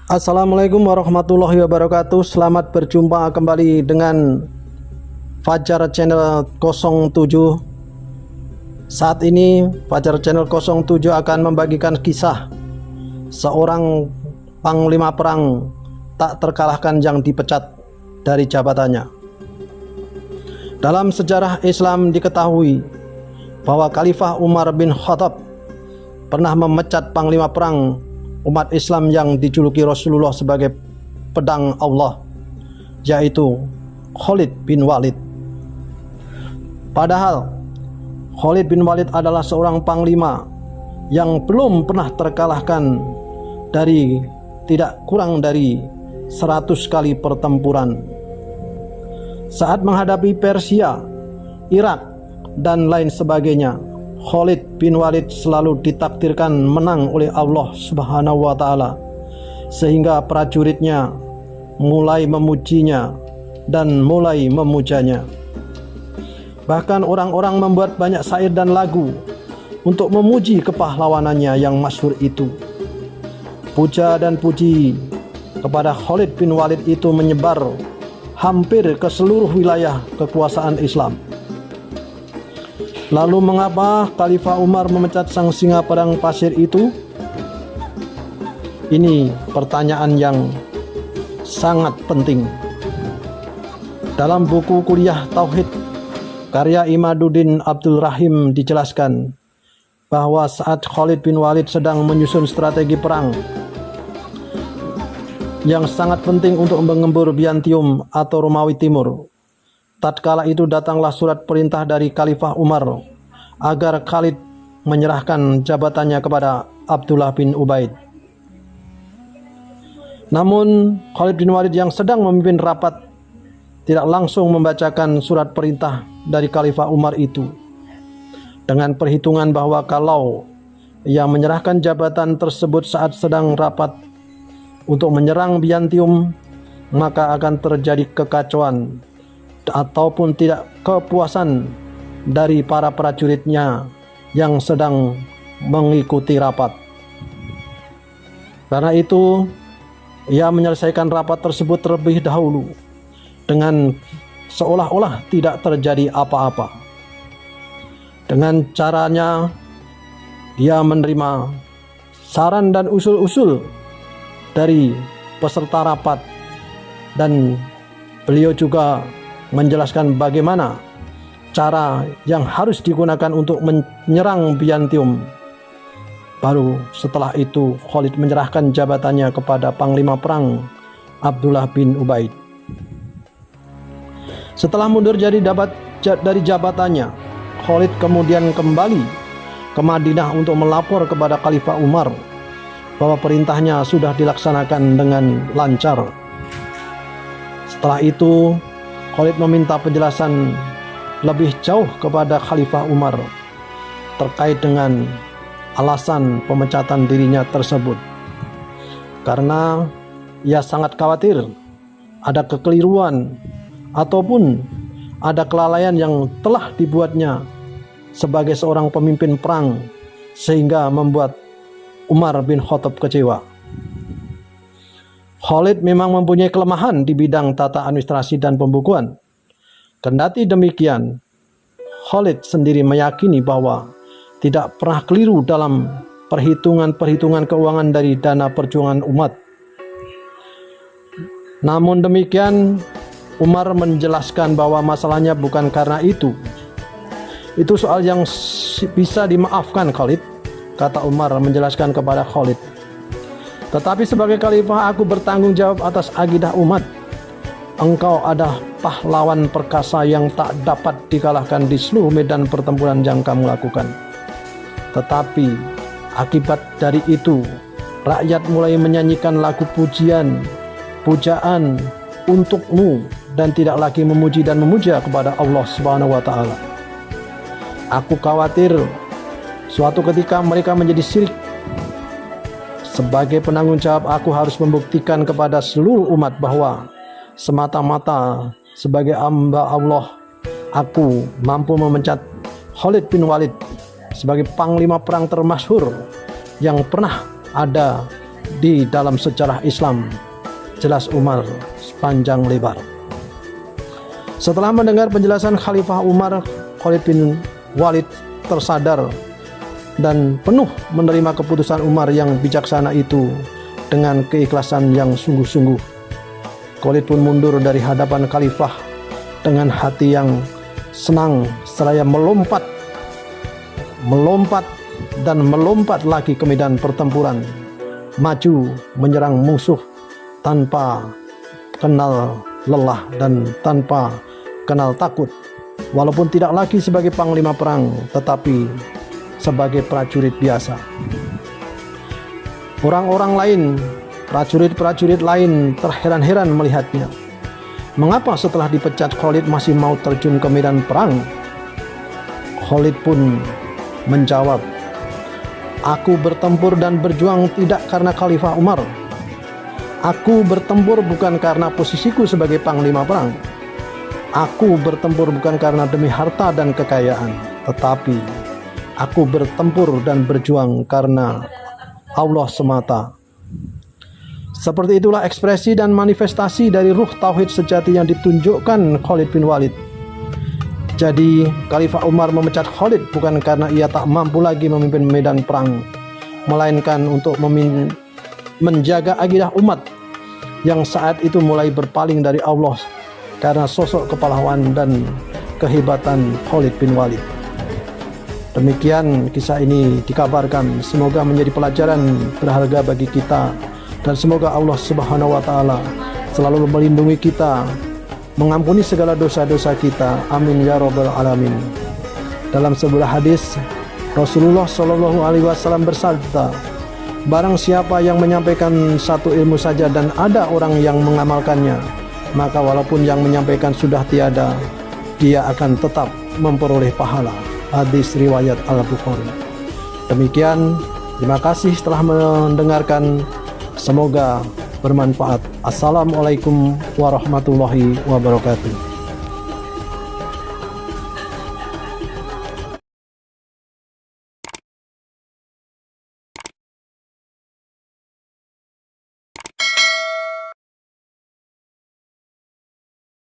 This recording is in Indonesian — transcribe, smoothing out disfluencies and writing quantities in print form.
Assalamualaikum warahmatullahi wabarakatuh. Selamat berjumpa kembali dengan Fajar Channel 07. Saat ini Fajar Channel 07 akan membagikan kisah seorang panglima perang tak terkalahkan yang dipecat dari jabatannya. Dalam sejarah Islam diketahui bahwa Khalifah Umar bin Khattab pernah memecat panglima perang umat Islam yang dijuluki Rasulullah sebagai pedang Allah, yaitu Khalid bin Walid. Padahal Khalid bin Walid adalah seorang panglima yang belum pernah terkalahkan dari tidak kurang dari 100 kali pertempuran. Saat menghadapi Persia, Irak, dan lain sebagainya, Khalid bin Walid selalu ditakdirkan menang oleh Allah Subhanahu wa Ta'ala, sehingga prajuritnya mulai memujinya dan mulai memujanya. Bahkan orang-orang membuat banyak syair dan lagu untuk memuji kepahlawanannya yang masyhur itu. Puja dan puji kepada Khalid bin Walid itu menyebar hampir ke seluruh wilayah kekuasaan Islam. Lalu mengapa Khalifah Umar memecat sang singa padang pasir itu? Ini pertanyaan yang sangat penting. Dalam buku Kuliah Tauhid karya Imaduddin Abdul Rahim dijelaskan bahwa saat Khalid bin Walid sedang menyusun strategi perang yang sangat penting untuk mengembur Byzantium atau Romawi Timur, tatkala itu datanglah surat perintah dari Khalifah Umar agar Khalid menyerahkan jabatannya kepada Abdullah bin Ubaid. Namun Khalid bin Walid yang sedang memimpin rapat tidak langsung membacakan surat perintah dari Khalifah Umar itu, dengan perhitungan bahwa kalau ia menyerahkan jabatan tersebut saat sedang rapat untuk menyerang Byzantium, maka akan terjadi kekacauan ataupun tidak kepuasan dari para prajuritnya yang sedang mengikuti rapat. Karena itu ia menyelesaikan rapat tersebut terlebih dahulu dengan seolah-olah tidak terjadi apa-apa. Dengan caranya dia menerima saran dan usul-usul dari peserta rapat, dan beliau juga menjelaskan bagaimana cara yang harus digunakan untuk menyerang Byzantium. Baru setelah itu Khalid menyerahkan jabatannya kepada panglima perang Abdullah bin Ubaid. Setelah mundur dari jabatannya, Khalid kemudian kembali ke Madinah untuk melapor kepada Khalifah Umar bahwa perintahnya sudah dilaksanakan dengan lancar. Setelah itu Khalid meminta penjelasan lebih jauh kepada Khalifah Umar terkait dengan alasan pemecatan dirinya tersebut, karena ia sangat khawatir ada kekeliruan ataupun ada kelalaian yang telah dibuatnya sebagai seorang pemimpin perang sehingga membuat Umar bin Khattab kecewa. Khalid memang mempunyai kelemahan di bidang tata administrasi dan pembukuan. Kendati demikian, Khalid sendiri meyakini bahwa tidak pernah keliru dalam perhitungan-perhitungan keuangan dari dana perjuangan umat. Namun demikian, Umar menjelaskan bahwa masalahnya bukan karena itu. Itu soal yang bisa dimaafkan, Khalid, kata Umar menjelaskan kepada Khalid. Tetapi sebagai khalifah aku bertanggung jawab atas akidah umat. Engkau ada pahlawan perkasa yang tak dapat dikalahkan di seluruh medan pertempuran yang kamu lakukan. Tetapi akibat dari itu, rakyat mulai menyanyikan lagu pujian, pujaan untukmu dan tidak lagi memuji dan memuja kepada Allah Subhanahu wa Ta'ala. Aku khawatir suatu ketika mereka menjadi syirik. Sebagai penanggung jawab, aku harus membuktikan kepada seluruh umat bahwa semata-mata sebagai hamba Allah, aku mampu memecat Khalid bin Walid sebagai panglima perang termasyhur yang pernah ada di dalam sejarah Islam, jelas Umar panjang lebar. Setelah mendengar penjelasan Khalifah Umar, Khalid bin Walid tersadar dan penuh menerima keputusan Umar yang bijaksana itu dengan keikhlasan yang sungguh-sungguh. Khalid pun mundur dari hadapan Khalifah dengan hati yang senang seraya melompat lagi ke medan pertempuran, maju menyerang musuh tanpa kenal lelah dan tanpa kenal takut, walaupun tidak lagi sebagai panglima perang tetapi sebagai prajurit biasa. Orang-orang lain, prajurit-prajurit lain terheran-heran melihatnya. Mengapa setelah dipecat Khalid masih mau terjun ke medan perang? Khalid pun menjawab, "Aku bertempur dan berjuang tidak karena Khalifah Umar. Aku bertempur bukan karena posisiku sebagai panglima perang. Aku bertempur bukan karena demi harta dan kekayaan, tetapi aku bertempur dan berjuang karena Allah semata." Seperti itulah ekspresi dan manifestasi dari ruh tauhid sejati yang ditunjukkan Khalid bin Walid. Jadi Khalifah Umar memecat Khalid bukan karena ia tak mampu lagi memimpin medan perang, melainkan untuk menjaga akidah umat yang saat itu mulai berpaling dari Allah karena sosok kepahlawanan dan kehebatan Khalid bin Walid. Demikian kisah ini dikabarkan, semoga menjadi pelajaran berharga bagi kita, dan semoga Allah Subhanahu wa Ta'ala selalu melindungi kita, mengampuni segala dosa-dosa kita. Amin ya rabbal alamin. Dalam sebuah hadis, Rasulullah Shallallahu Alaihi Wasallam bersabda, "Barang siapa yang menyampaikan satu ilmu saja dan ada orang yang mengamalkannya, maka walaupun yang menyampaikan sudah tiada, dia akan tetap memperoleh pahala." Hadis riwayat Al-Bukhari. Demikian, terima kasih telah mendengarkan. Semoga bermanfaat. Assalamualaikum warahmatullahi wabarakatuh.